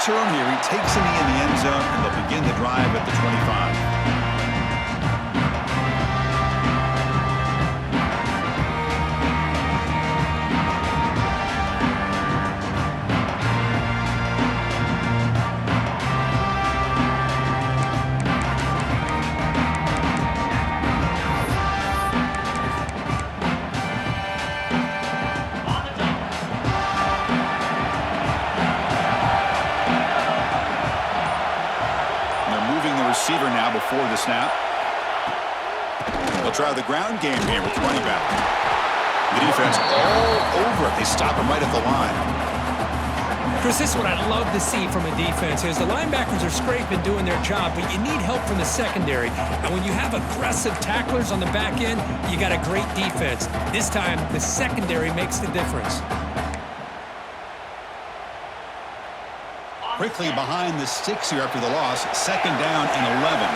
turn here. He takes a knee in the end zone, and they'll begin the drive at the 25. Receiver now before the snap. They'll try the ground game here with the running back. The defense all over it. They stop him right at the line. Chris, this is what I love to see from a defense is the linebackers are scraping, doing their job, but you need help from the secondary. And when you have aggressive tacklers on the back end, you got a great defense. This time, the secondary makes the difference. Quickly behind the sticks here after the loss. Second down and 11.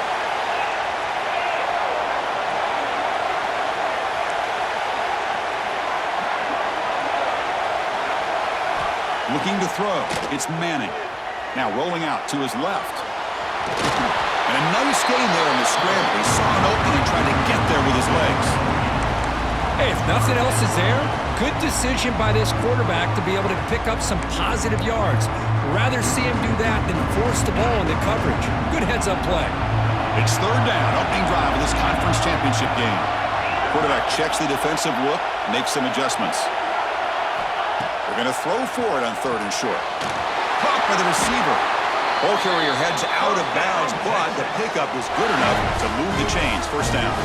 Looking to throw. It's Manning. Now rolling out to his left. And a nice gain there in the scramble. He saw an opening and tried to get there with his legs. Hey, if nothing else is there, good decision by this quarterback to be able to pick up some positive yards. Rather see him do that than force the ball into coverage. Good heads-up play. It's third down, opening drive of this conference championship game. Quarterback checks the defensive look, makes some adjustments. They're going to throw for it on third and short. Caught by the receiver. Ball carrier heads out of bounds, but the pickup was good enough to move the chains. First down.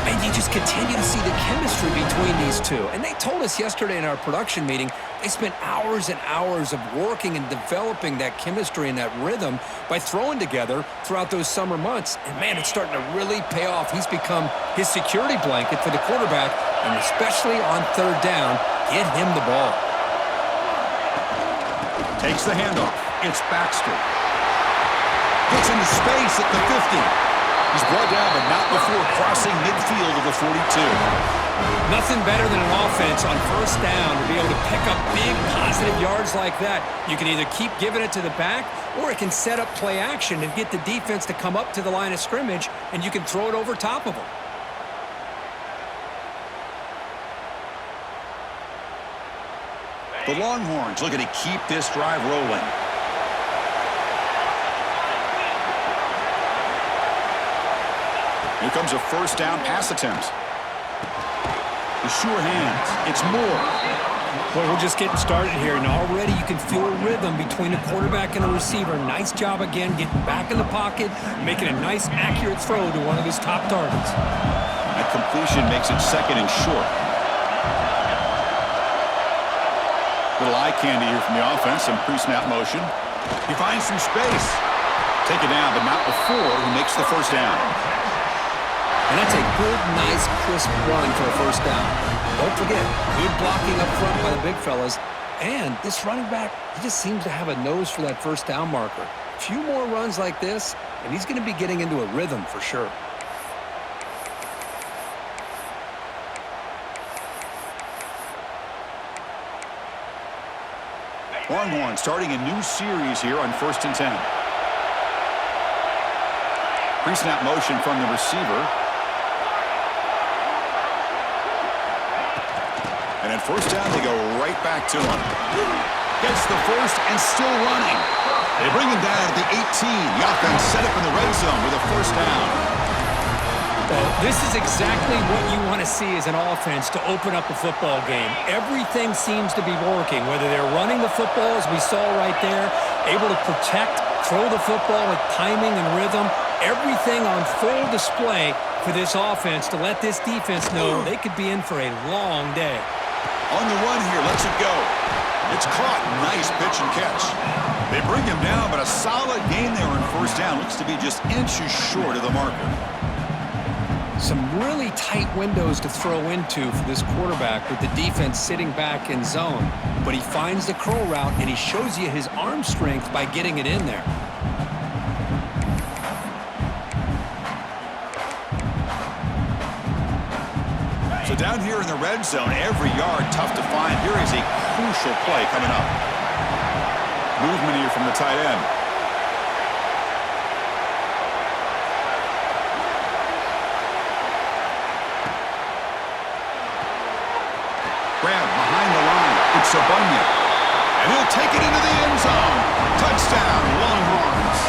And you just continue to see the chemistry between these two. And they told us yesterday in our production meeting, they spent hours and hours of working and developing that chemistry and that rhythm by throwing together throughout those summer months. And, man, it's starting to really pay off. He's become his security blanket for the quarterback, and especially on third down, get him the ball. Takes the handoff. It's Baxter. Gets into space at the 50. He's brought down, but not before crossing midfield of the 42. Nothing better than an offense on first down to be able to pick up big positive yards like that. You can either keep giving it to the back, or it can set up play action and get the defense to come up to the line of scrimmage, and you can throw it over top of them. The Longhorns looking to keep this drive rolling. Here comes a first down pass attempt. The sure hands. It's Moore. Well, we're just getting started here, and already you can feel a rhythm between the quarterback and the receiver. Nice job again getting back in the pocket, making a nice, accurate throw to one of his top targets. That completion makes it second and short. Little eye candy here from the offense, some pre-snap motion. He finds some space. Take it down, but not before he makes the first down. And that's a good, nice, crisp run for a first down. Don't forget, good blocking up front by the big fellas. And this running back, he just seems to have a nose for that first down marker. A few more runs like this, and he's going to be getting into a rhythm for sure. Longhorn starting a new series here on 1st and 10. Pre-snap motion from the receiver. And at first down, they go right back to him. Gets the first and still running. They bring him down at the 18. The offense set up in the red zone with a first down. Well, this is exactly what you want to see as an offense to open up a football game. Everything seems to be working, whether they're running the football, as we saw right there, able to protect, throw the football with timing and rhythm. Everything on full display for this offense to let this defense know they could be in for a long day. On the run here, lets it go. It's caught. Nice pitch and catch. They bring him down, but a solid gain there on first down. Looks to be just inches short of the marker. Some really tight windows to throw into for this quarterback with the defense sitting back in zone. But he finds the curl route, and he shows you his arm strength by getting it in there. So down here in the red zone, every yard tough to find. Here is a crucial play coming up. Movement here from the tight end. Grab behind the line. It's Sabunya. And he'll take it into the end zone. Touchdown, Longhorns.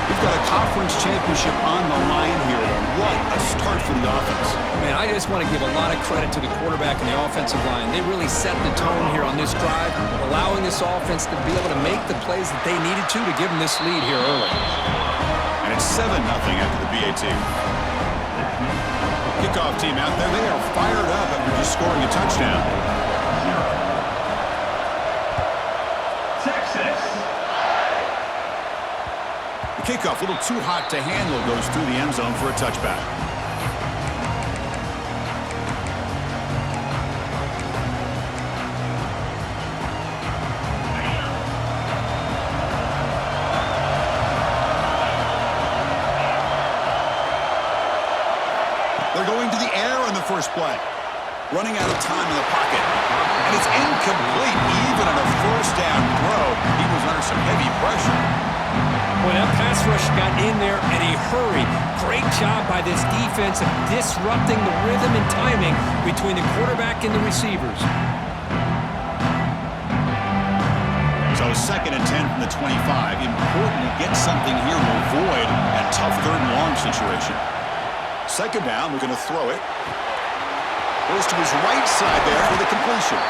We've got a conference championship on the line here. What a start for the offense. Man, I just want to give a lot of credit to the quarterback and the offensive line. They really set the tone here on this drive, allowing this offense to be able to make the plays that they needed to give them this lead here early. And it's 7-0 after the BAT. Kickoff team out there. They are fired up after just scoring a touchdown. The kickoff, a little too hot to handle, goes through the end zone for a touchback. They're going to the air on the first play. Running out of time in the pocket. And it's incomplete, even on a first down throw. He was under some heavy pressure. Boy, that pass rush got in there in a hurry. Great job by this defense of disrupting the rhythm and timing between the quarterback and the receivers. So 2nd and 10 from the 25. Important to get something here to avoid a tough 3rd and long situation. 2nd down, we're going to throw it. Goes to his right side there for the completion.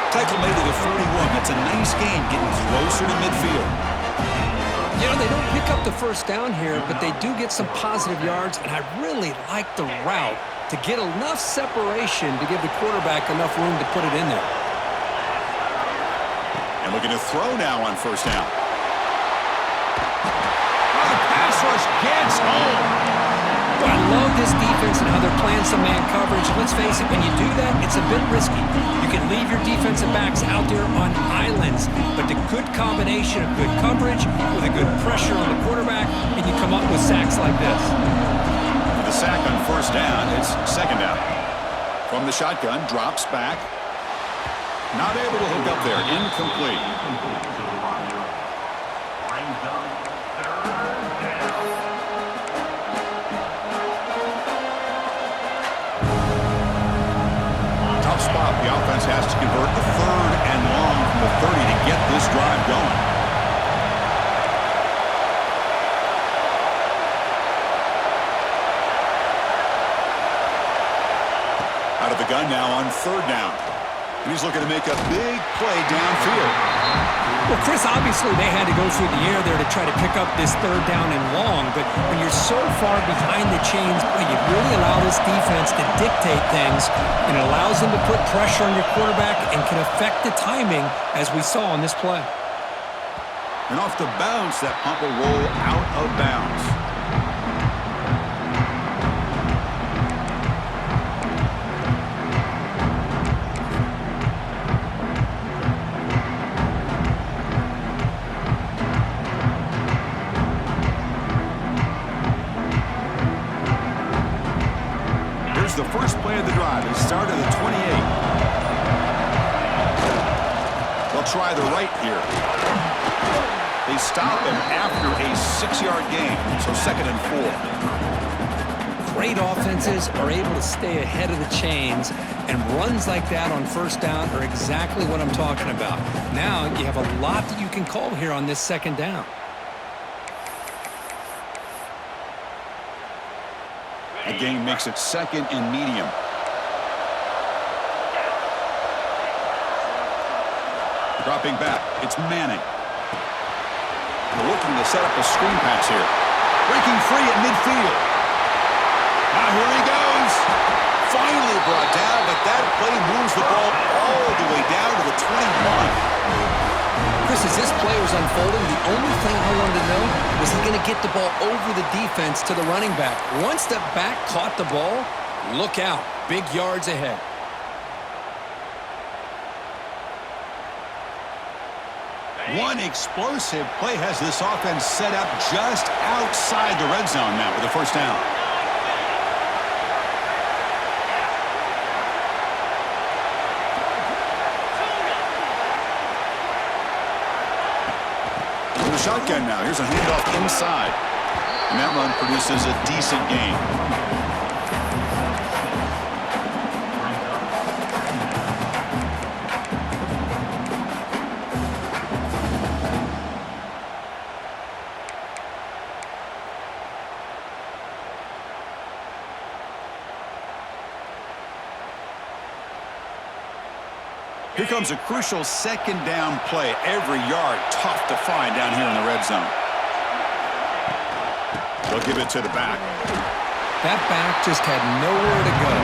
Tackle made at the 41. That's a nice gain, getting closer to midfield. You know, they don't pick up the first down here, but they do get some positive yards, and I really like the route to get enough separation to give the quarterback enough room to put it in there. And looking to throw now on first down. Oh, the pass rush gets home. Well, I love this defense and how they're playing some man coverage. Let's face it, when you do that, it's a bit risky. You can leave your defensive backs out there on islands, but the good combination of good coverage with a good pressure on the quarterback, and you come up with sacks like this. With the sack on first down, it's 2nd down. From the shotgun, drops back. Not able to hook up there. Incomplete. Tough spot. The offense has to convert the 3rd and long from the 30 to get this drive going. Out of the gun now on 3rd down. And he's looking to make a big play downfield. Well, Chris, obviously they had to go through the air there to try to pick up this 3rd down and long, but when you're so far behind the chains, boy, you really allow this defense to dictate things, and it allows them to put pressure on your quarterback and can affect the timing, as we saw on this play. And off the bounce, that pump will roll out of bounds. The first play of the drive. They start at the 28. They'll try the right here. They stop him after a 6-yard gain, so 2nd and 4. Great offenses are able to stay ahead of the chains, and runs like that on first down are exactly what I'm talking about. Now you have a lot that you can call here on this 2nd down. The game makes it 2nd and medium. Dropping back, it's Manning. They're looking to set up a screen pass here. Breaking free at midfield. Now here he goes. Finally brought down, but that play moves the ball all the way down to the 21. Chris, as this play was unfolding, the only thing I wanted to know was he going to get the ball over the defense to the running back. Once the back caught the ball, look out. Big yards ahead. One explosive play has this offense set up just outside the red zone now with a first down. shotgun now. Here's a handoff inside. And that run produces a decent gain. Here comes a crucial second down play. Every yard tough to find down here in the red zone. They'll give it to the back. That back just had nowhere to go.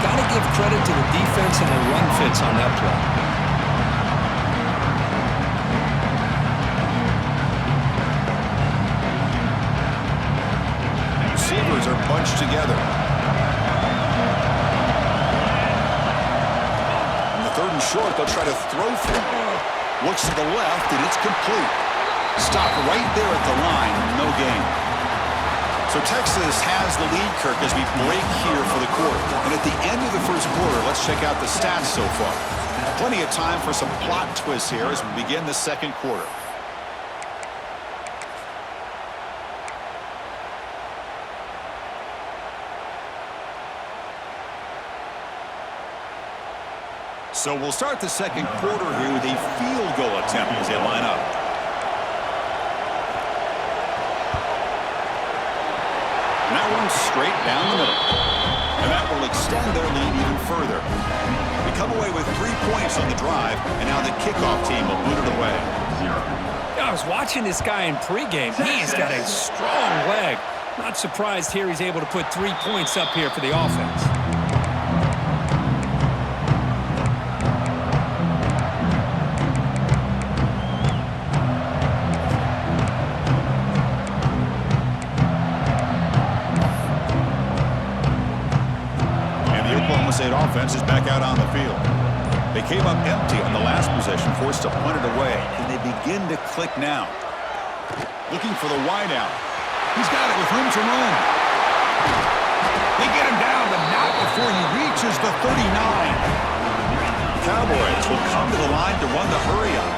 Got to give credit to the defense and the run fits on that play. Receivers are bunched together. Third and short, they'll try to throw for it. Looks to the left, and it's complete. Stop right there at the line, no gain. So Texas has the lead, Kirk, as we break here for the quarter. And at the end of the first quarter, let's check out the stats so far. Plenty of time for some plot twists here as we begin the second quarter. So we'll start the second quarter here with a field goal attempt as they line up. And that one's straight down the middle. And that will extend their lead even further. They come away with 3 points on the drive, and now the kickoff team will boot it away. I was watching this guy in pregame. He's got a strong leg. Not surprised here he's able to put 3 points up here for the offense. State offense is back out on the field. They came up empty on the last possession, forced to punt it away, and they begin to click now. Looking for the wideout. He's got it with room to run. They get him down, but not before he reaches the 39. Cowboys will come to the line to run the hurry up.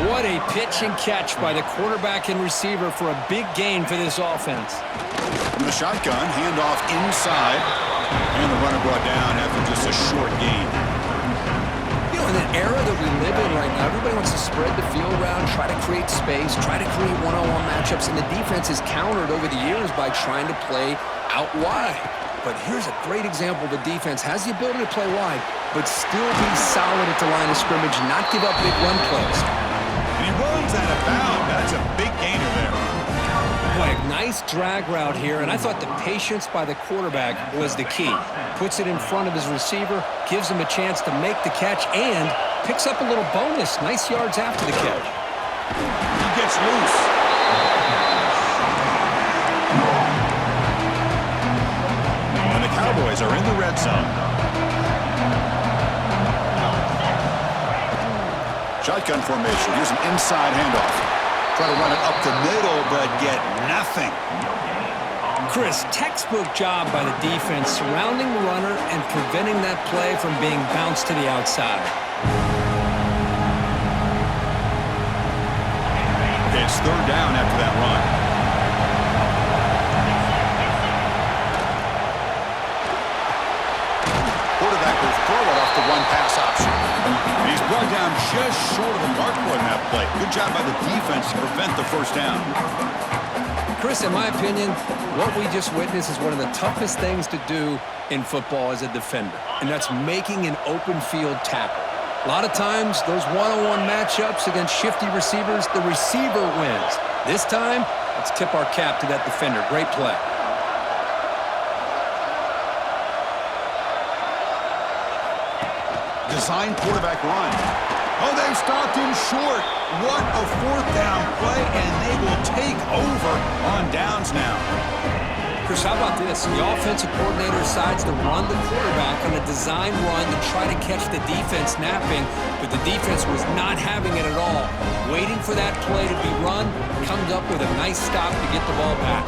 What a pitch and catch by the quarterback and receiver for a big gain for this offense. From the shotgun, handoff inside. And the runner brought down after just a short gain. You know, in an era that we live in right now, everybody wants to spread the field around, try to create space, try to create one-on-one matchups, and the defense is countered over the years by trying to play out wide. But here's a great example. The defense has the ability to play wide, but still be solid at the line of scrimmage, not give up big run plays. And he runs out of bounds. That's a big gainer there. Boy, a nice drag route here, and I thought the patience by the quarterback was the key. Puts it in front of his receiver, gives him a chance to make the catch, and picks up a little bonus. Nice yards after the catch. He gets loose. And the Cowboys are in the red zone. Shotgun formation. Here's an inside handoff. Try to run it up the middle, but get nothing. Chris, textbook job by the defense surrounding the runner and preventing that play from being bounced to the outside. Okay, it's third down after that run. Quarterback will throw it off the one-pass option. And he's brought down just short of the mark on that play. Good job by the defense to prevent the first down. Chris, in my opinion, what we just witnessed is one of the toughest things to do in football as a defender, and that's making an open field tackle. A lot of times, those one-on-one matchups against shifty receivers, the receiver wins. This time, let's tip our cap to that defender. Great play. Design quarterback run. Oh, they've stopped him short. What a fourth down play, and they will take over on downs now. Chris, how about this? The offensive coordinator decides to run the quarterback on a design run to try to catch the defense napping, but the defense was not having it at all. Waiting for that play to be run, comes up with a nice stop to get the ball back.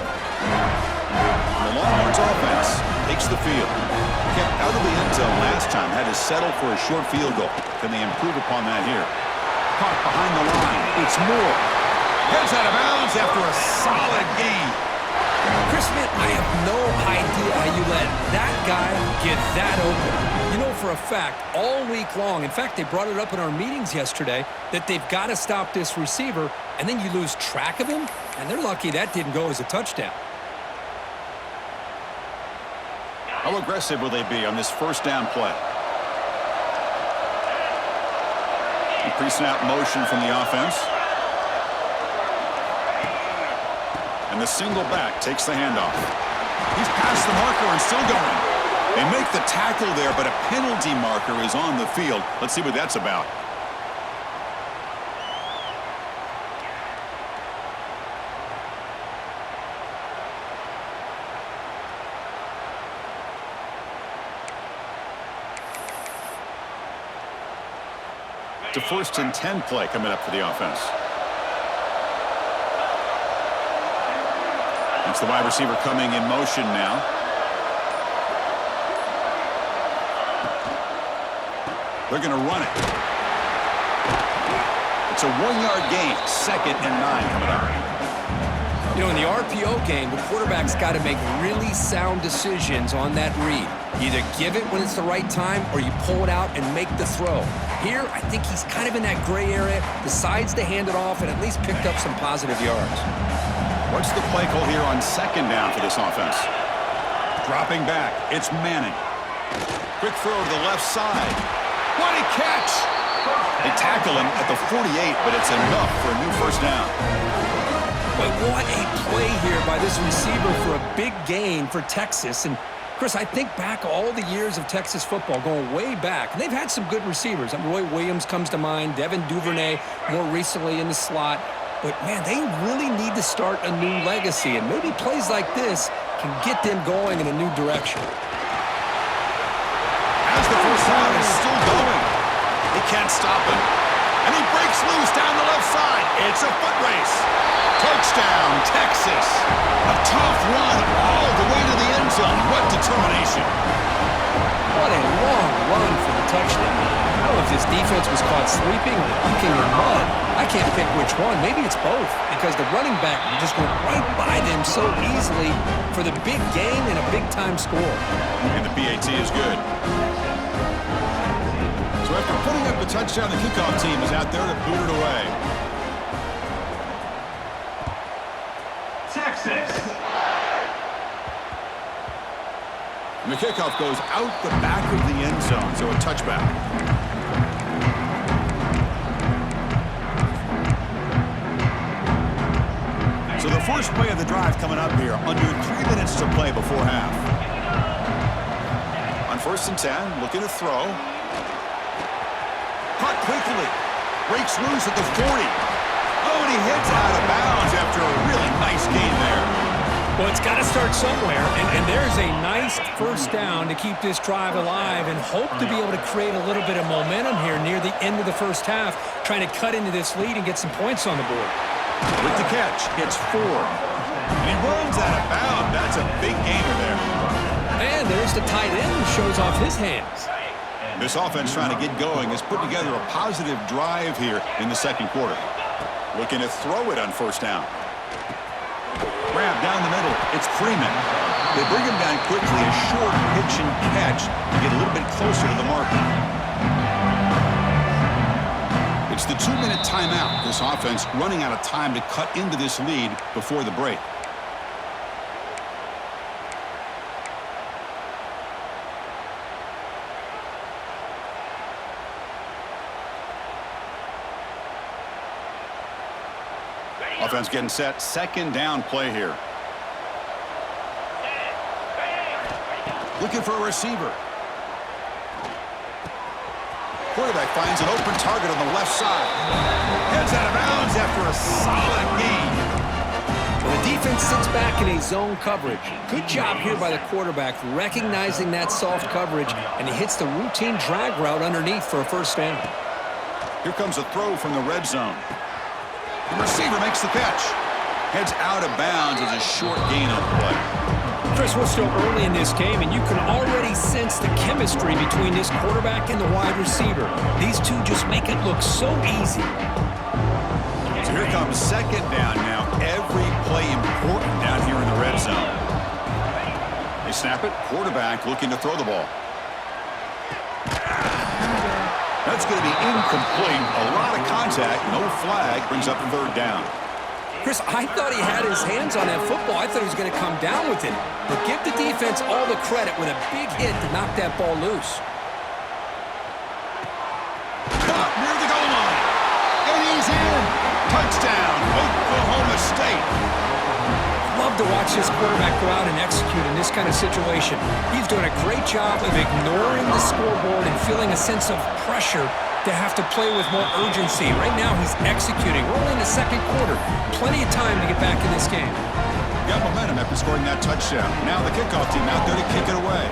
The Longhorns offense takes the field. Kept out of the end zone last time, had to settle for a short field goal. Can they improve upon that here? Caught behind the line. It's Moore. Heads out of bounds after a solid gain. Chris Smith, I have no idea how you let that guy get that open. You know for a fact, all week long, in fact, they brought it up in our meetings yesterday, that they've got to stop this receiver, and then you lose track of him, and they're lucky that didn't go as a touchdown. How aggressive will they be on this first down play? Pre-snap motion from the offense. And the single back takes the handoff. He's past the marker and still going. They make the tackle there, but a penalty marker is on the field. Let's see what that's about. It's a 1st and 10 play coming up for the offense. It's the wide receiver coming in motion now. They're going to run it. It's a 1-yard gain. 2nd and 9 coming up. You know, in the RPO game, the quarterback's got to make really sound decisions on that read. You either give it when it's the right time or you pull it out and make the throw. Here, I think he's kind of in that gray area, decides to hand it off and at least picked up some positive yards. What's the play call here on 2nd down for this offense? Dropping back, it's Manning. Quick throw to the left side. What a catch! They tackle him at the 48, but it's enough for a new first down. But what a play here by this receiver for a big gain for Texas. And Chris, I think back all the years of Texas football, going way back, and they've had some good receivers. Roy Williams comes to mind, Devin Duvernay more recently in the slot. But, man, they really need to start a new legacy, and maybe plays like this can get them going in a new direction. As the first down is still going. They can't stop him. And he breaks loose down the left side. It's a foot race. Touchdown, Texas. A tough run all the way to the end zone. What determination. What a long run for the touchdown. I don't know if this defense was caught sleeping or walking in mud. I can't pick which one. Maybe it's both, because the running back just went right by them so easily for the big gain and a big-time score. And the PAT is good. So after putting up the touchdown, the kickoff team is out there to boot it away. Texas. And the kickoff goes out the back of the end zone, so a touchback. So the first play of the drive coming up here, under 3 minutes to play before half. On 1st and 10, looking to throw. Caught quickly. Breaks loose at the 40. Oh, and he hits out of bounds after a really nice gain there. Well, it's got to start somewhere, and there's a nice first down to keep this drive alive and hope to be able to create a little bit of momentum here near the end of the first half, trying to cut into this lead and get some points on the board. With the catch, it's 4. And he runs out of bounds. That's a big gainer there. And there's the tight end who shows off his hands. This offense trying to get going has put together a positive drive here in the second quarter. Looking to throw it on 1st down. Grab down the middle. It's Freeman. They bring him down quickly. A short pitch and catch to get a little bit closer to the marker. It's the 2-minute timeout. This offense running out of time to cut into this lead before the break. Offense getting set. 2nd down play here. Looking for a receiver. Quarterback finds an open target on the left side. Heads out of bounds after a solid gain. Well, the defense sits back in a zone coverage. Good job here by the quarterback recognizing that soft coverage, and he hits the routine drag route underneath for a first down. Here comes a throw from the red zone. The receiver makes the catch. Heads out of bounds as a short gain on the play. Chris, we're still early in this game, and you can already sense the chemistry between this quarterback and the wide receiver. These two just make it look so easy. It's So here comes second down now. Every play important down here in the red zone. They snap it. Quarterback looking to throw the ball. That's going to be incomplete. A lot of contact. No flag. Brings up third down. Chris, I thought he had his hands on that football. I thought he was going to come down with it. But give the defense all the credit with a big hit to knock that ball loose. Caught near the goal line. And he's in. Touchdown, Oklahoma State. Love to watch this quarterback go out and execute in this kind of situation. He's doing a great job of ignoring the scoreboard and feeling a sense of pressure to have to play with more urgency. Right now, he's executing. We're only in the second quarter. Plenty of time to get back in this game. Got momentum after scoring that touchdown. Now the kickoff team out there to kick it away.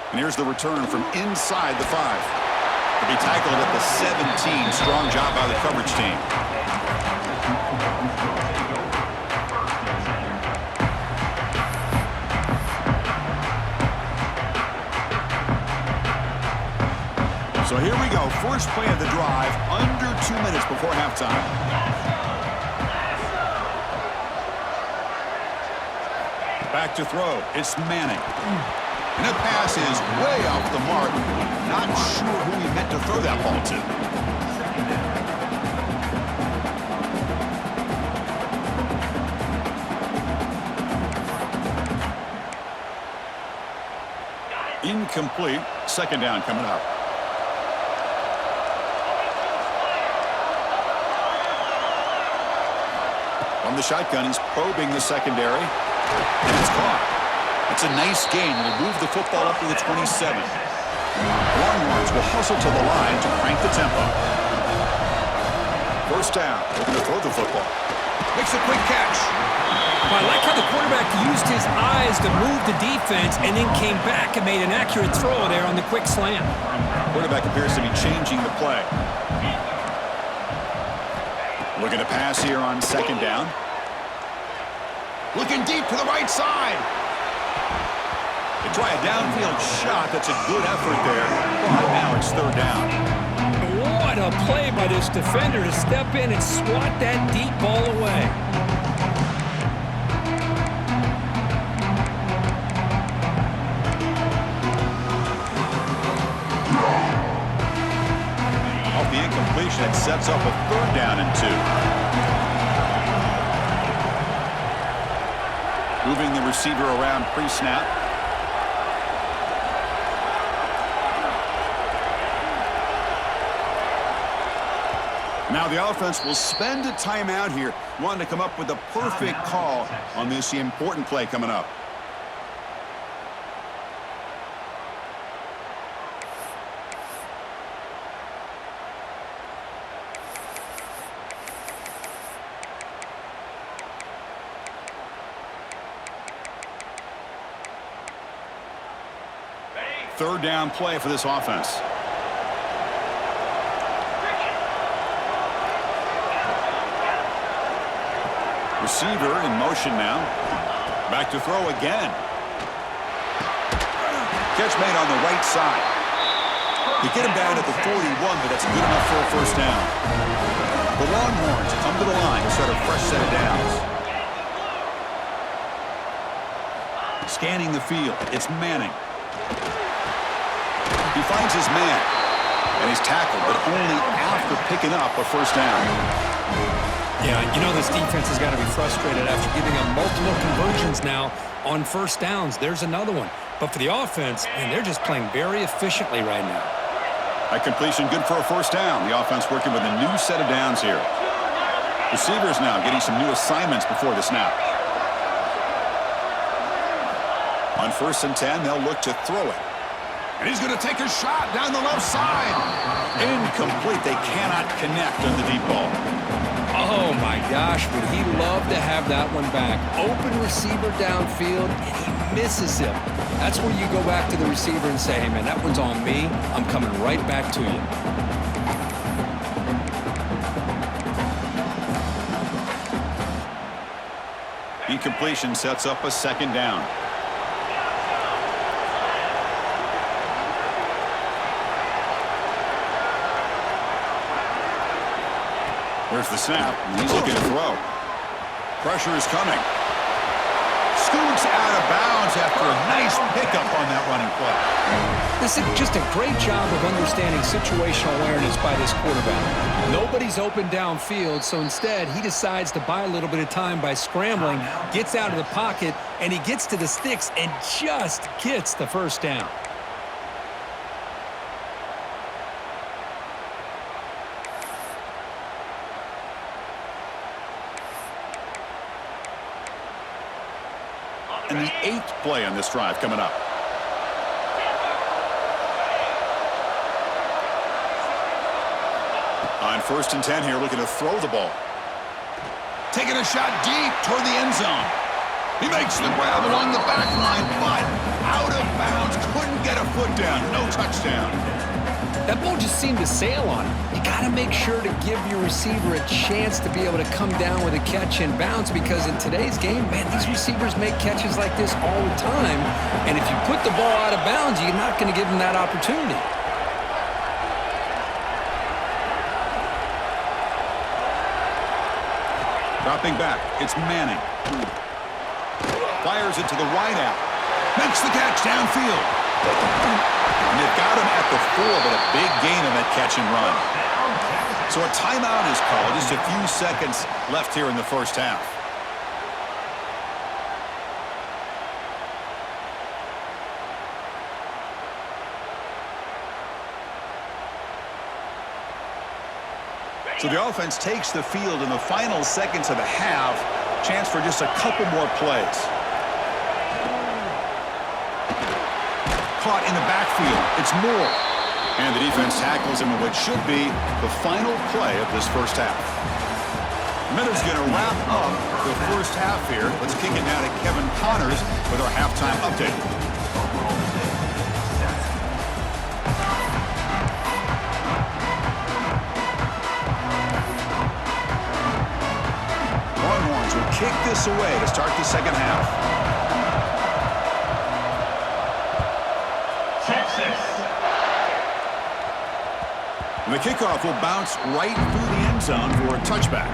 And here's the return from inside the 5. To be tackled at the 17. Strong job by the coverage team. So here we go. First play of the drive. Under 2 minutes before halftime. Back to throw. It's Manning. And that pass is way off the mark. Not sure who he meant to throw that ball to. Incomplete. Second down coming up. From the shotgun, he's probing the secondary. And it's caught. It's a nice gain. Will move the football up to the 27. Longhorns will hustle to the line to crank the tempo. First down. Looking to throw the football. Makes a quick catch. Well, I like how the quarterback used his eyes to move the defense and then came back and made an accurate throw there on the quick slant. Quarterback appears to be changing the play. Looking to pass here on second down. Looking deep to the right side. They try a downfield shot. That's a good effort there. But now it's third down. What a play by this defender to step in and swat that deep ball away. Off the incompletion, it sets up a third down and 2. Moving the receiver around pre-snap. Now the offense will spend a timeout here, wanting to come up with the perfect call on this important play coming up. Third down play for this offense. Receiver in motion now. Back to throw again. Catch made on the right side. They get him down at the 41, but that's good enough for a first down. The Longhorns come to the line to start a fresh set of downs. Scanning the field. It's Manning. He finds his man, and he's tackled, but only after picking up a first down. Yeah, you know this defense has got to be frustrated after giving them multiple conversions now on first downs. There's another one. But for the offense, man, they're just playing very efficiently right now. That completion good for a first down. The offense working with a new set of downs here. Receivers now getting some new assignments before the snap. On 1st and 10, they'll look to throw it. And he's going to take a shot down the left side. Incomplete. They cannot connect on the deep ball. Oh, my gosh, would he love to have that one back. Open receiver downfield, and he misses him. That's where you go back to the receiver and say, hey, man, that one's on me. I'm coming right back to you. Incompletion sets up a second down. Here's the snap. He's looking to throw. Pressure is coming. Scoots out of bounds after a nice pickup on that running play. This is just a great job of understanding situational awareness by this quarterback. Nobody's open downfield, so instead he decides to buy a little bit of time by scrambling, gets out of the pocket, and he gets to the sticks and just gets the first down. And the 8th play on this drive coming up. On 1st and 10 here, looking to throw the ball. Taking a shot deep toward the end zone. He makes the grab along the back line, but out of bounds. Couldn't get a foot down. No touchdown. That ball just seemed to sail on him. You got to make sure to give your receiver a chance to be able to come down with a catch and bounce, because in today's game, man, these receivers make catches like this all the time. And if you put the ball out of bounds, you're not going to give them that opportunity. Dropping back, it's Manning. Fires it to the wide out. Makes the catch downfield. And they've got him at the 4, but a big gain on that catch and run. So a timeout is called. Just a few seconds left here in the first half. So the offense takes the field in the final seconds of the half. Chance for just a couple more plays. Caught in the backfield. It's Moore. And the defense tackles him in what should be the final play of this first half. Miller's going to wrap up the first half here. Let's kick it now to Kevin Connors with our halftime update. Longhorns will kick this away to start the second half. And the kickoff will bounce right through the end zone for a touchback.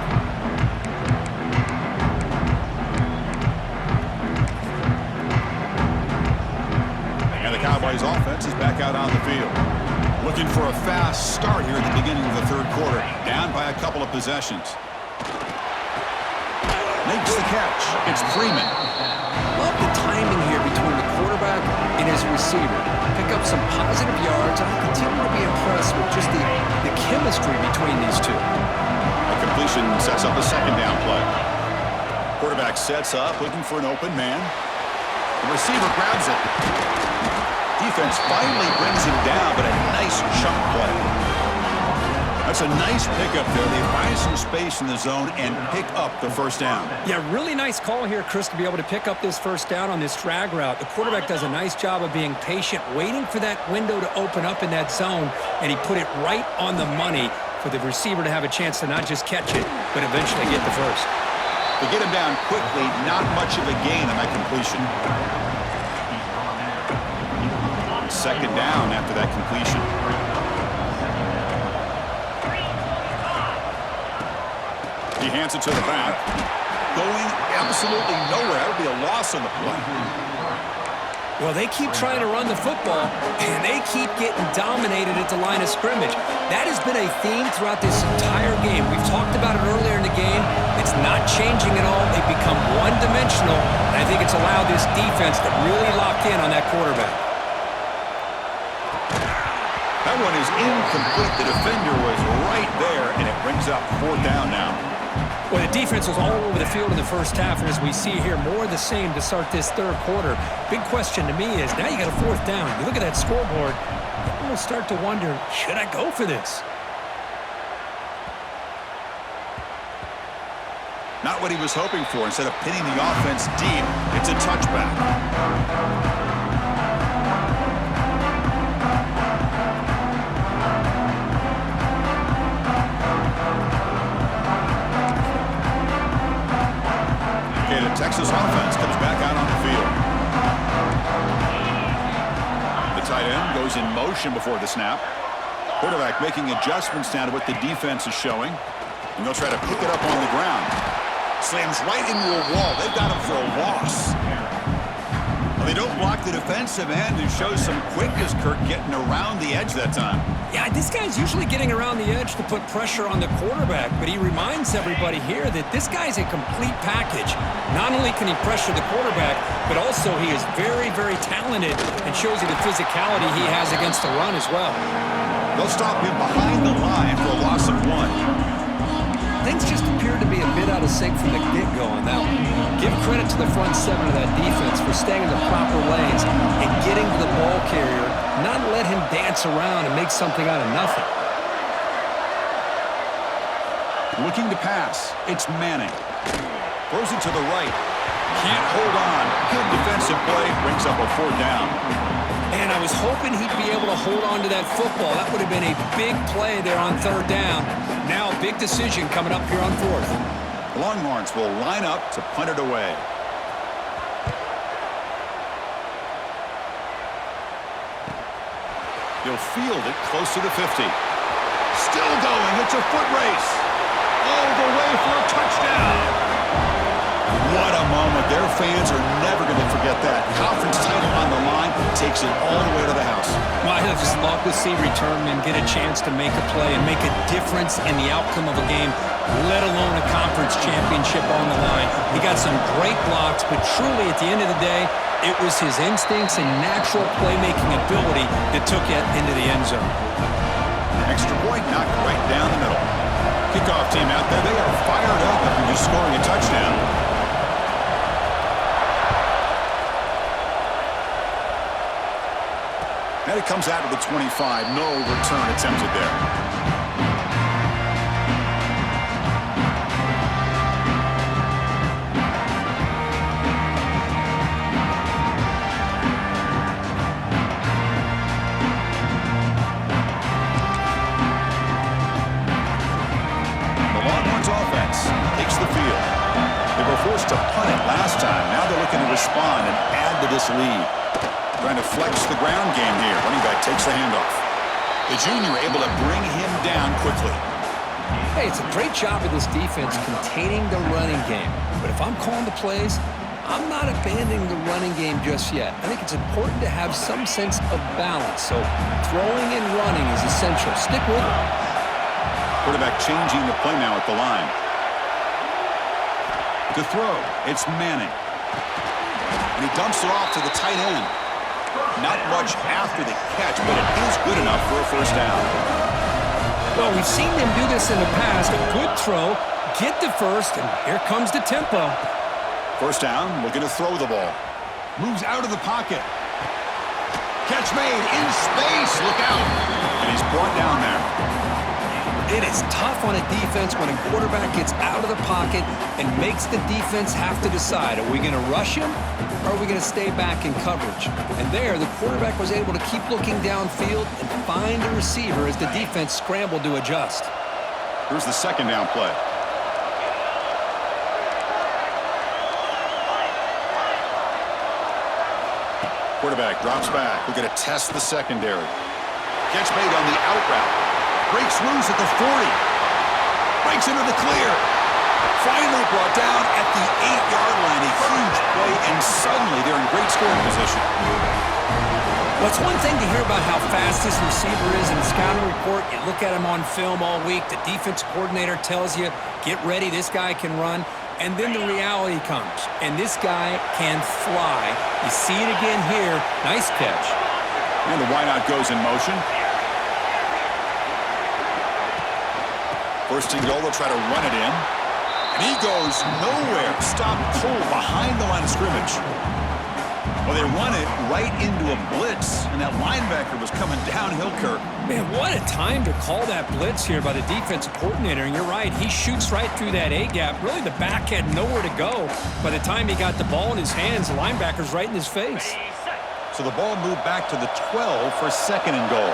And the Cowboys offense is back out on the field. Looking for a fast start here at the beginning of the third quarter. Down by a couple of possessions. Makes the catch. It's Freeman. Love the timing here between the quarterback and his receiver. Pick up some positive yards, and I continue to be impressed with just the chemistry between these two. A completion sets up a second down play. Quarterback sets up, looking for an open man. The receiver grabs it. Defense finally brings him down, but a nice chunk play. That's a nice pickup there. They find some space in the zone and pick up the first down. Yeah, really nice call here, Chris, to be able to pick up this first down on this drag route. The quarterback does a nice job of being patient, waiting for that window to open up in that zone, and he put it right on the money for the receiver to have a chance to not just catch it, but eventually get the first. They get him down quickly, not much of a gain on that completion. Second down after that completion. He hands it to the back. Going absolutely nowhere. That would be a loss on the play. Well, they keep trying to run the football, and they keep getting dominated at the line of scrimmage. That has been a theme throughout this entire game. We've talked about it earlier in the game. It's not changing at all. They've become one-dimensional, and I think it's allowed this defense to really lock in on that quarterback. That one is incomplete. The defender was right there, and it brings up fourth down now. Well, the defense was all over the field in the first half, and as we see here, more of the same to start this third quarter. Big question to me is, now you got a fourth down. You look at that scoreboard, you almost start to wonder, should I go for this? Not what he was hoping for. Instead of pinning the offense deep, it's a touchback. Texas offense comes back out on the field. The tight end goes in motion before the snap. Quarterback making adjustments now to what the defense is showing. And they'll try to pick it up on the ground. Slams right into a wall. They've got him for a loss. Well, they don't block the defensive end and show some quickness, Kirk, getting around the edge that time. Yeah, this guy's usually getting around the edge to put pressure on the quarterback, but he reminds everybody here that this guy's a complete package. Not only can he pressure the quarterback, but also he is very, very talented and shows you the physicality he has against the run as well. They'll stop him behind the line for a loss of 1. Things just appeared to be a bit out of sync from the get-go on that one. Give credit to the front seven of that defense for staying in the proper lanes and getting to the ball carrier, not let him dance around and make something out of nothing. Looking to pass. It's Manning. Throws it to the right. Can't hold on. Good defensive play. Brings up a 4th down. And I was hoping he'd be able to hold on to that football. That would have been a big play there on 3rd down. Now a big decision coming up here on 4th. The Longhorns will line up to punt it away. He'll field it close to the 50. Still going. It's a foot race. All the way for a touchdown. What a moment. Their fans are never going to forget that. Conference title on the line takes it all the way to the house. Well, I just love to see returnmen get a chance to make a play and make a difference in the outcome of a game, let alone a conference championship on the line. He got some great blocks, but truly at the end of the day, it was his instincts and natural playmaking ability that took it into the end zone. Extra point knocked right down the middle. Kickoff team out there, they are fired up after just scoring a touchdown. And it comes out to the 25. No return attempted there. Forced to punt it last time. Now they're looking to respond and add to this lead. Trying to flex the ground game here. Running back takes the handoff. The junior able to bring him down quickly. Hey, it's a great job of this defense containing the running game. But if I'm calling the plays, I'm not abandoning the running game just yet. I think it's important to have some sense of balance. So throwing and running is essential. Stick with it. Quarterback changing the play now at the line. To throw, it's Manning. And he dumps it off to the tight end. Not much after the catch, but it is good enough for a 1st down. Well, we've seen them do this in the past. A good throw, get the 1st, and here comes the tempo. 1st down, looking to throw the ball. Moves out of the pocket. Catch made in space, look out. And he's brought down there. It is tough on a defense when a quarterback gets out of the pocket and makes the defense have to decide, are we going to rush him or are we going to stay back in coverage? And there, the quarterback was able to keep looking downfield and find a receiver as the defense scrambled to adjust. Here's the 2nd down play. Quarterback drops back. We're going to test the secondary. Catch made on the out route. Breaks loose at the 40. Breaks into the clear. Finally brought down at the 8-yard line. A huge play, and suddenly they're in great scoring position. Well, it's one thing to hear about how fast this receiver is in the scouting report. You look at him on film all week. The defense coordinator tells you, get ready, this guy can run. And then the reality comes, and this guy can fly. You see it again here. Nice catch. And the wideout goes in motion. 1st and goal, they'll try to run it in. And he goes nowhere. Stopped cold behind the line of scrimmage. Well, they run it right into a blitz, and that linebacker was coming downhill, Kirk. Man, what a time to call that blitz here by the defensive coordinator. And you're right, he shoots right through that A-gap. Really, the back had nowhere to go. By the time he got the ball in his hands, the linebacker's right in his face. So the ball moved back to the 12 for 2nd and goal.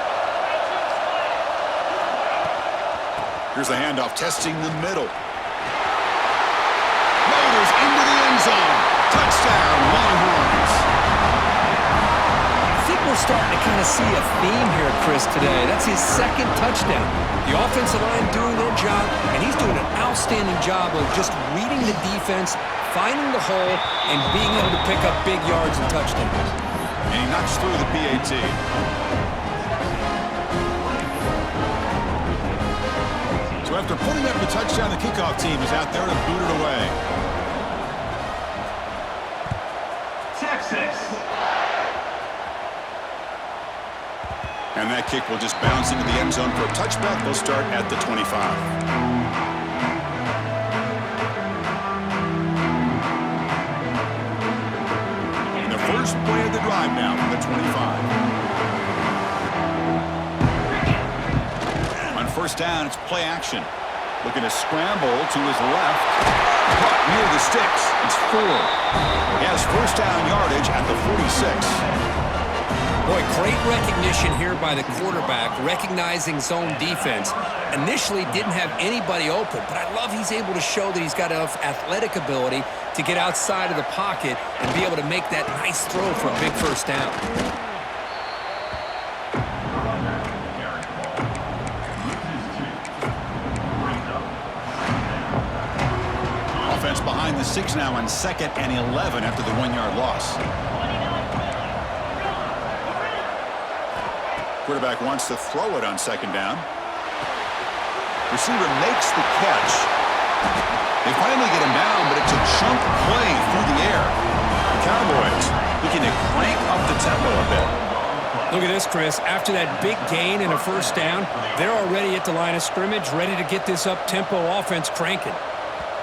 Here's the handoff, testing the middle. Motors into the end zone. Touchdown, Longhorns. I think we're starting to kind of see a theme here, Chris, today. That's his second touchdown. The offensive line doing their job, and he's doing an outstanding job of just reading the defense, finding the hole, and being able to pick up big yards and touchdowns. And he knocks through the PAT. So after putting up the touchdown, the kickoff team is out there to boot it away. Texas. And that kick will just bounce into the end zone for a touchback. They'll start at the 25. And the first play of the drive now from the 25. On first down, it's play action. Looking to scramble to his left. Caught near the sticks. It's Ford. He has first down yardage at the 46. Boy, great recognition here by the quarterback, recognizing zone defense. Initially didn't have anybody open, but I love he's able to show that he's got enough athletic ability to get outside of the pocket and be able to make that nice throw for a big first down. Offense behind the 6 now on 2nd and 11 after the 1-yard loss. Quarterback wants to throw it on 2nd down. Receiver makes the catch. They finally get him down, but it's a chunk play through the air. The Cowboys looking to crank up the tempo a bit. Look at this, Chris. After that big gain and a first down, they're already at the line of scrimmage, ready to get this up-tempo offense cranking.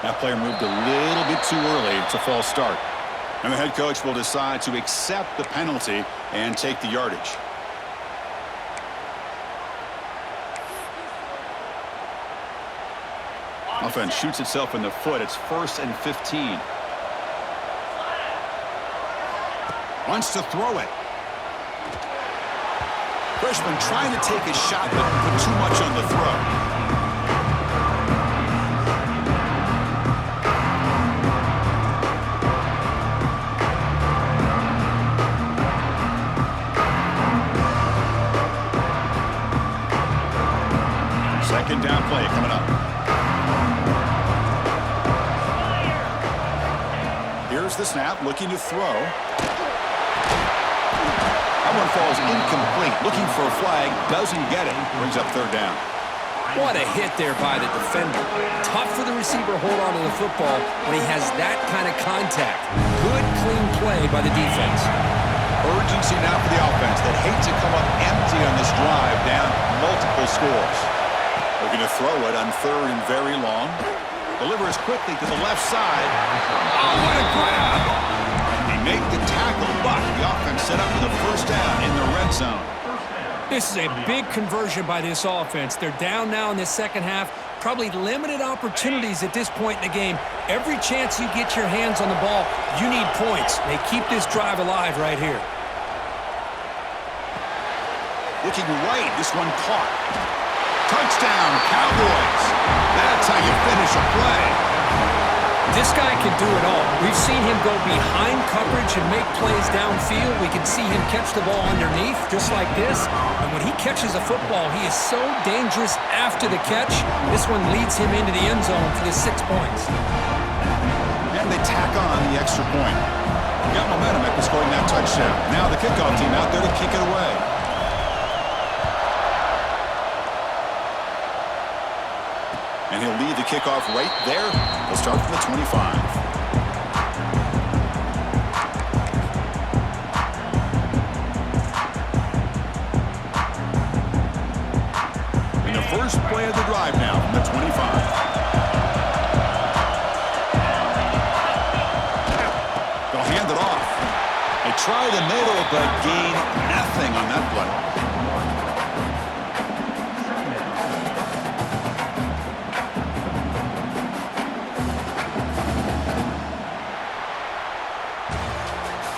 That player moved a little bit too early. It's a false start. And the head coach will decide to accept the penalty and take the yardage. Offense shoots itself in the foot. It's 1st and 15. Wants to throw it. Freshman trying to take a shot, but put too much on the throw. Second down play coming up. Here's the snap, looking to throw. That one falls incomplete. Looking for a flag, doesn't get it. Brings up 3rd down. What a hit there by the defender. Tough for the receiver to hold on to the football when he has that kind of contact. Good, clean play by the defense. Urgency now for the offense that hate to come up empty on this drive, down multiple scores. Looking to throw it on 3rd and very long. Delivers quickly to the left side. Oh, what a grab! They make the tackle, but the offense set up for the first down in the red zone. This is a big conversion by this offense. They're down now in the second half. Probably limited opportunities at this point in the game. Every chance you get your hands on the ball, you need points. They keep this drive alive right here. Looking right, this one caught. Touchdown, Cowboys. That's how you finish a play. This guy can do it all. We've seen him go behind coverage and make plays downfield. We can see him catch the ball underneath, just like this. And when he catches a football, he is so dangerous after the catch. This one leads him into the end zone for the 6 points. And they tack on the extra point. Got momentum after scoring that touchdown. Now the kickoff team out there to kick it away. And he'll lead the kickoff right there. He'll start from the 25. And the first play of the drive now from the 25. They'll hand it off. They try the middle, but gain nothing on that play.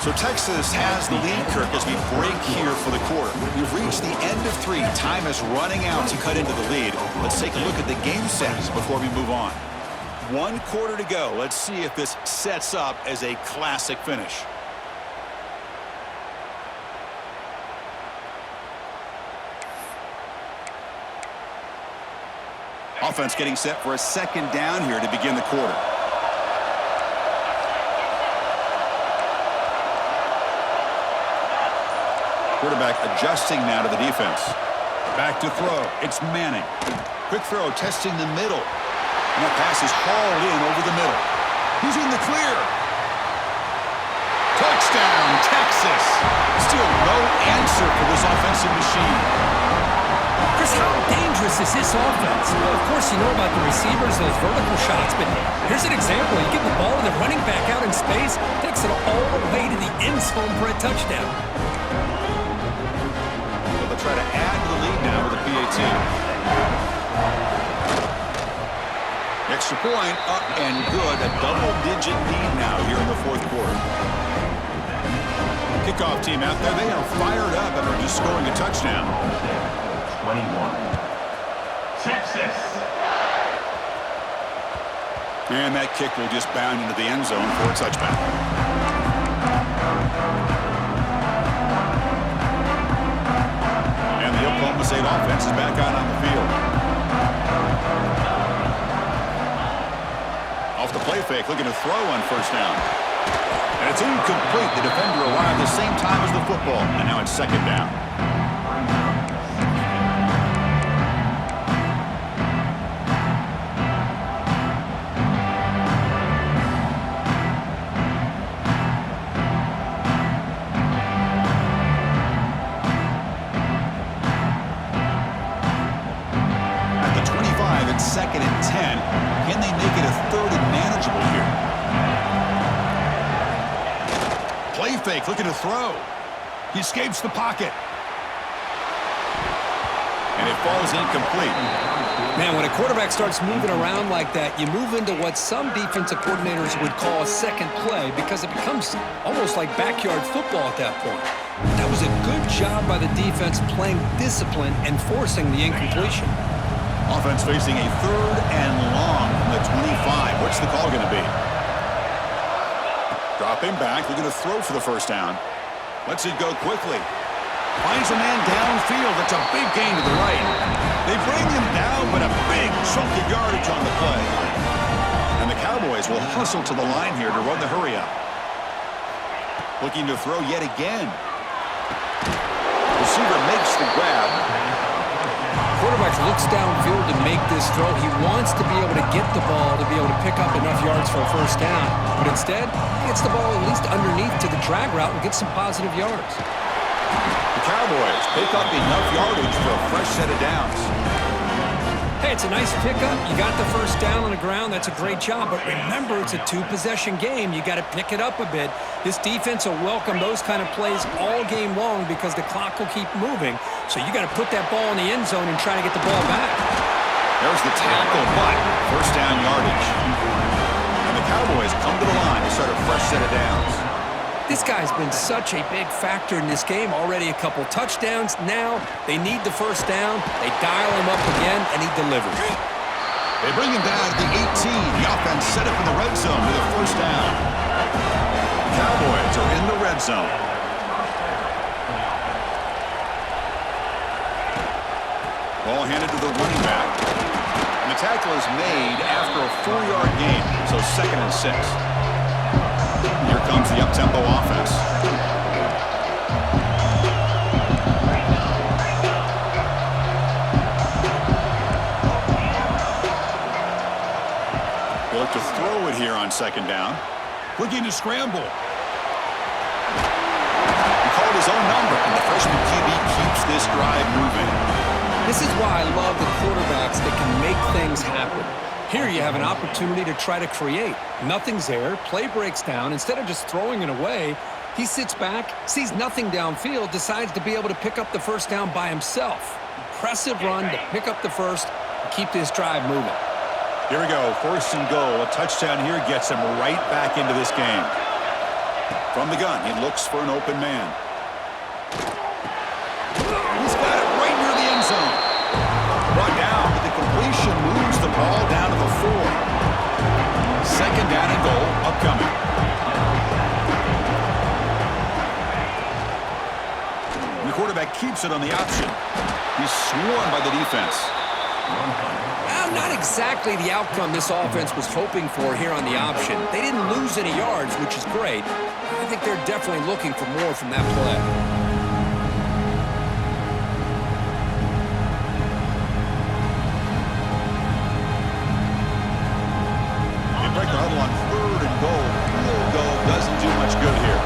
So Texas has the lead, Kirk, as we break here for the quarter. We've reached the end of 3. Time is running out to cut into the lead. Let's take a look at the game sets before we move on. 1 quarter to go. Let's see if this sets up as a classic finish. Offense getting set for a second down here to begin the quarter. Quarterback adjusting now to the defense. Back to throw. It's Manning. Quick throw, testing the middle. And that pass is hauled in over the middle. He's in the clear. Touchdown, Texas. Still no answer for this offensive machine. Chris, how dangerous is this offense? Well, of course, you know about the receivers, those vertical shots, but here's an example. You get the ball to the running back out in space, takes it all the way to the end zone for a touchdown. They'll try to add to the lead now with a PAT. Extra point, up and good. A double-digit lead now here in the fourth quarter. Kickoff team out there. They are fired up after just scoring a touchdown. 21. Texas. And that kick will just bound into the end zone for a touchback. And the Oklahoma State offense is back out on the field. Off the play fake, looking to throw on first down. And it's incomplete. The defender arrived the same time as the football. And now it's second down. At the 25, it's second and 10. Can they make it a third and manageable here? Play fake, looking to throw. He escapes the pocket. And it falls incomplete. Man, when a quarterback starts moving around like that, you move into what some defensive coordinators would call a second play because it becomes almost like backyard football at that point. That was a good job by the defense playing discipline and forcing the incompletion. Offense facing a third and long from the 25. What's the call going to be? Dropping back, looking to throw for the first down. Lets it go quickly. Finds a man downfield. That's a big gain to the right. They bring him down, but a big chunk of yardage on the play. And the Cowboys will hustle to the line here to run the hurry up. Looking to throw yet again. Receiver makes the grab. Quarterback looks downfield to make this throw. He wants to be able to get the ball to be able to pick up enough yards for a first down. But instead, he gets the ball at least underneath to the drag route and gets some positive yards. The Cowboys pick up enough yardage for a fresh set of downs. Hey, it's a nice pickup. You got the first down on the ground. That's a great job. But remember, it's a two-possession game. You got to pick it up a bit. This defense will welcome those kind of plays all game long because the clock will keep moving. So you got to put that ball in the end zone and try to get the ball back. There's the tackle, but first down yardage. And the Cowboys come to the line to start a fresh set of downs. This guy's been such a big factor in this game. Already a couple touchdowns. Now they need the first down. They dial him up again, and he delivers. They bring him down at the 18. The offense set up in the red zone with a first down. The Cowboys are in the red zone. Ball handed to the running back. And the tackle is made after a 4-yard gain, so second and 6. Here comes the up-tempo offense. They look to throw it here on second down. Looking to scramble. He called his own number, and the freshman QB keeps this drive moving. This is why I love the quarterbacks that can make things happen. Here you have an opportunity to try to create. Nothing's there. Play breaks down. Instead of just throwing it away, he sits back, sees nothing downfield, decides to be able to pick up the first down by himself. Impressive run to pick up the first and keep this drive moving. Here we go. First and goal. A touchdown here gets him right back into this game. From the gun, he looks for an open man. He's got it right near the end zone. Brought down, but the completion moves the ball down to the 4. Second down and goal upcoming. The quarterback keeps it on the option. He's swarmed by the defense. And not exactly the outcome this offense was hoping for here on the option. They didn't lose any yards, which is great. I think they're definitely looking for more from that play. Break the huddle on 3rd and goal. Field goal doesn't do much good here.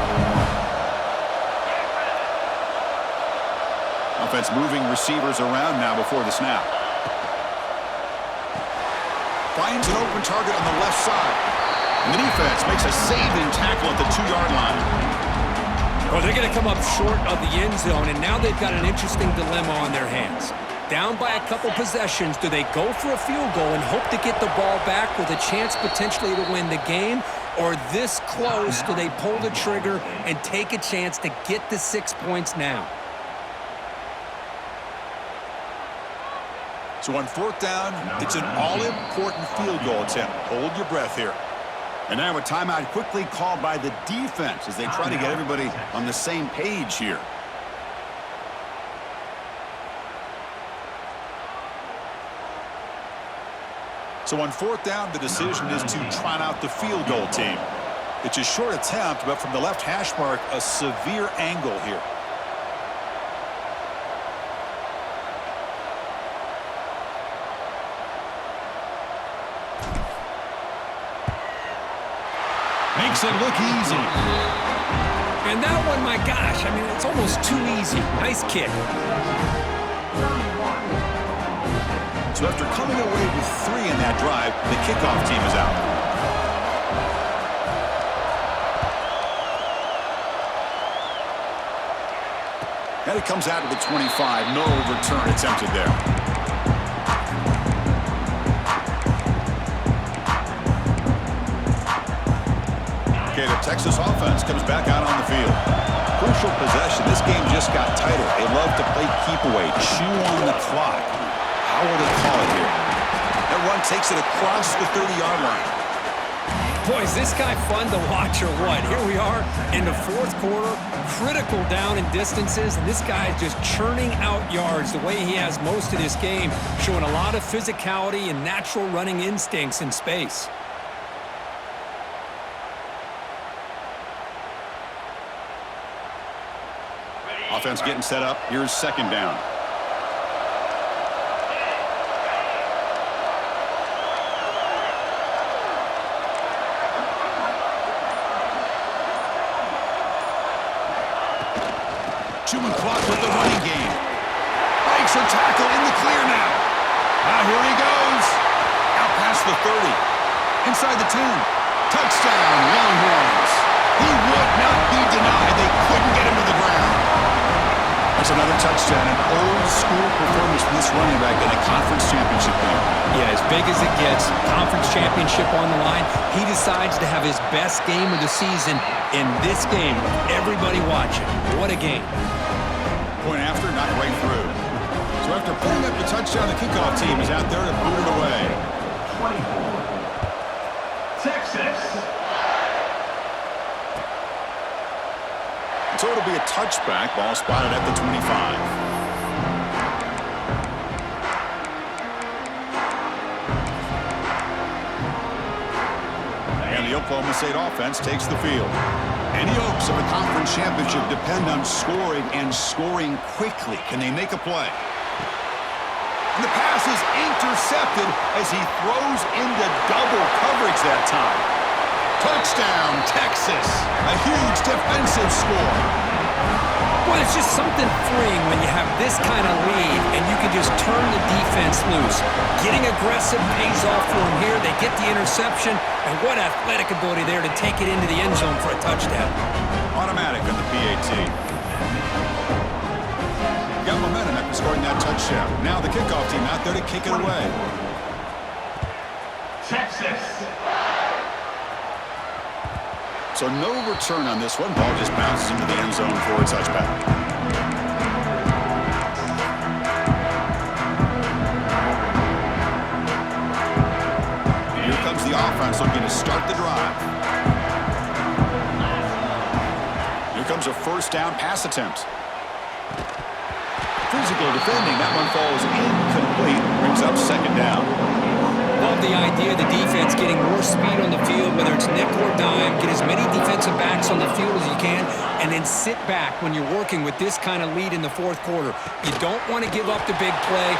Offense moving receivers around now before the snap. Finds an open target on the left side. And the defense makes a saving tackle at the 2-yard line. Well, they're going to come up short of the end zone, and now they've got an interesting dilemma on their hands. Down by a couple possessions, do they go for a field goal and hope to get the ball back with a chance potentially to win the game? Or this close, do they pull the trigger and take a chance to get the 6 points now? So on 4th down, it's an all-important field goal attempt. Hold your breath here. And now a timeout quickly called by the defense as they try to get everybody on the same page here. So on 4th down, the decision is to trot out the field goal team. It's a short attempt, but from the left hash mark, a severe angle here. Makes it look easy. And that one, my gosh, I mean, it's almost too easy. Nice kick. So after coming away with 3 in that drive, the kickoff team is out. And it comes out to the 25. No return attempted there. Okay, the Texas offense comes back out on the field. Crucial possession. This game just got tighter. They love to play keep away, chew on the clock. How will they call it here? That run takes it across the 30-yard line. Boy, is this guy fun to watch or what? Here we are in the 4th quarter, critical down in distances, and this guy is just churning out yards the way he has most of this game, showing a lot of physicality and natural running instincts in space. Offense getting set up. Here's 2nd down. Chewing clock with the running game. Breaks a tackle in the clear now. Here he goes. Out past the 30. Inside the 10. Touchdown, Longhorns. He would not be denied. They couldn't get him to the ground. That's another touchdown. An old-school performance from this running back in a conference championship game. Yeah, as big as it gets, conference championship on the line. He decides to have his best game of the season in this game. Everybody watching. What a game. Point after, not right through. So after putting up the touchdown, the kickoff team is out there to boot it away. 24. Texas. So it'll be a touchback. Ball spotted at the 25. And the Oklahoma State offense takes the field. Any hopes of a conference championship depend on scoring and scoring quickly. Can they make a play? And the pass is intercepted as he throws into double coverage that time. Touchdown, Texas. A huge defensive score. Well, it's just something freeing when you have this kind of lead and you can just turn the defense loose. Getting aggressive pays off for them here. They get the interception, and what athletic ability there to take it into the end zone for a touchdown. Automatic on the PAT. Got momentum after scoring that touchdown. Now the kickoff team out there to kick it away. Texas. So no return on this one. Ball just bounces into the end zone for a touchback. Here comes the offense looking to start the drive. Here comes a 1st down pass attempt. Physical defending. That one falls incomplete. Brings up 2nd down. the idea of the defense getting more speed on the field, whether it's nickel or dime, get as many defensive backs on the field as you can, and then sit back when you're working with this kind of lead in the fourth quarter. You don't want to give up the big play,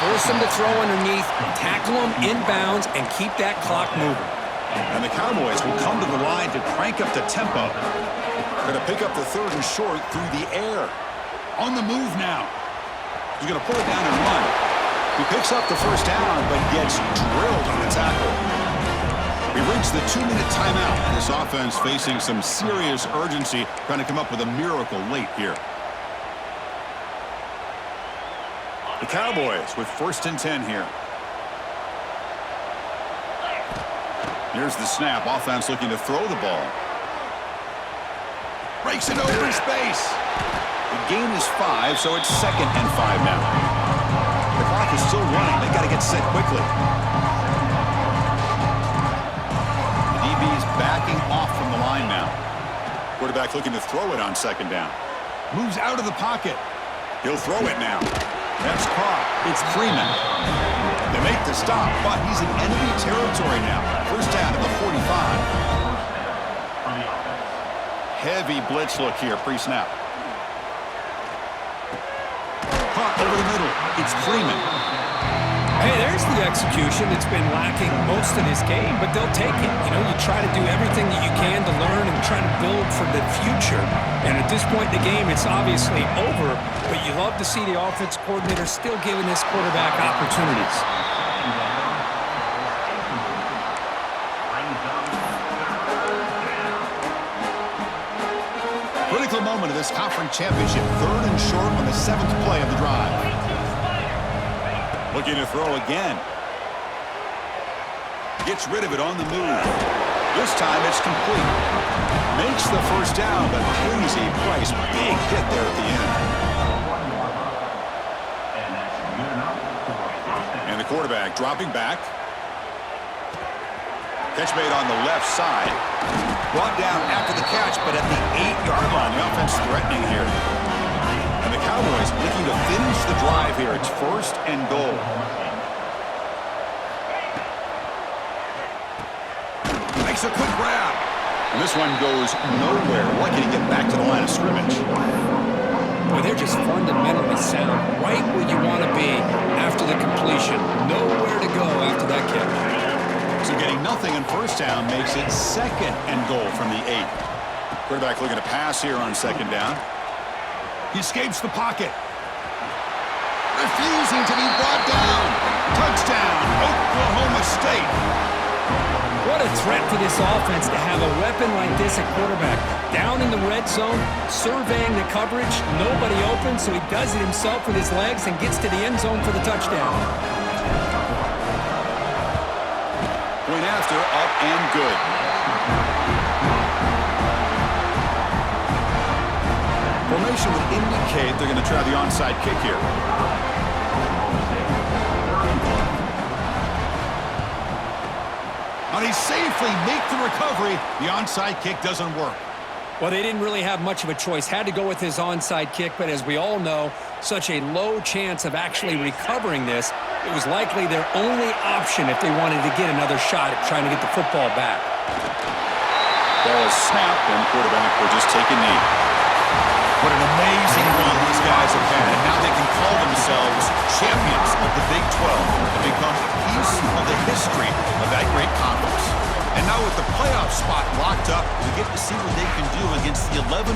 force them to throw underneath, tackle them inbounds, and keep that clock moving. And the Cowboys will come to the line to crank up the tempo. Going to pick up the 3rd and short through the air. On the move now. He's going to pull it down and run. He picks up the first down, but gets drilled on the tackle. We reached the 2-minute timeout. This offense facing some serious urgency, trying to come up with a miracle late here. The Cowboys with 1st and 10 here. Here's the snap. Offense looking to throw the ball. Breaks it open space. The gain is 5, so it's 2nd and 5 now. The clock is still running. They got to get set quickly. The DB's backing off from the line now. Quarterback looking to throw it on 2nd down. Moves out of the pocket. He'll throw it now. That's caught. It's Freeman. They make the stop, but he's in enemy territory now. First down at the 45. Heavy blitz look here, pre-snap. Caught over the middle. It's Freeman. Hey, there's the execution that's been lacking most of this game, but they'll take it. You know, you try to do everything that you can to learn and try to build for the future. And at this point in the game, it's obviously over, but you love to see the offense coordinator still giving this quarterback opportunities. Critical moment of this conference championship. 3rd and short on the 7th play of the drive. Looking to throw again. Gets rid of it on the move. This time it's complete. Makes the first down, but pays a price. Big hit there at the end. And the quarterback dropping back. Catch made on the left side. Brought down after the catch, but at the 8-yard line, the offense threatening here. And the Cowboys looking to finish the drive here. It's 1st and goal. Makes a quick grab. And this one goes nowhere. Lucky to get back to the line of scrimmage. Boy, they're just fundamentally sound. Right where you want to be after the completion. Nowhere to go after that catch. So getting nothing on first down makes it 2nd and goal from the 8. Quarterback looking to pass here on 2nd down. He escapes the pocket. Refusing to be brought down. Touchdown, Oklahoma State. What a threat for this offense to have a weapon like this at quarterback. Down in the red zone, surveying the coverage, nobody open, so he does it himself with his legs and gets to the end zone for the touchdown. Point after, up and good. Formation would indicate they're going to try the onside kick here. Now they safely make the recovery. The onside kick doesn't work. Well, they didn't really have much of a choice. Had to go with his onside kick, but as we all know, such a low chance of actually recovering this. It was likely their only option if they wanted to get another shot at trying to get the football back. Ball is snapped, and the quarterback will just take a knee. What an amazing run these guys have had. And now they can call themselves champions of the Big 12 and become a piece of the history of that great conference. And now with the playoff spot locked up, we get to see what they can do against the 11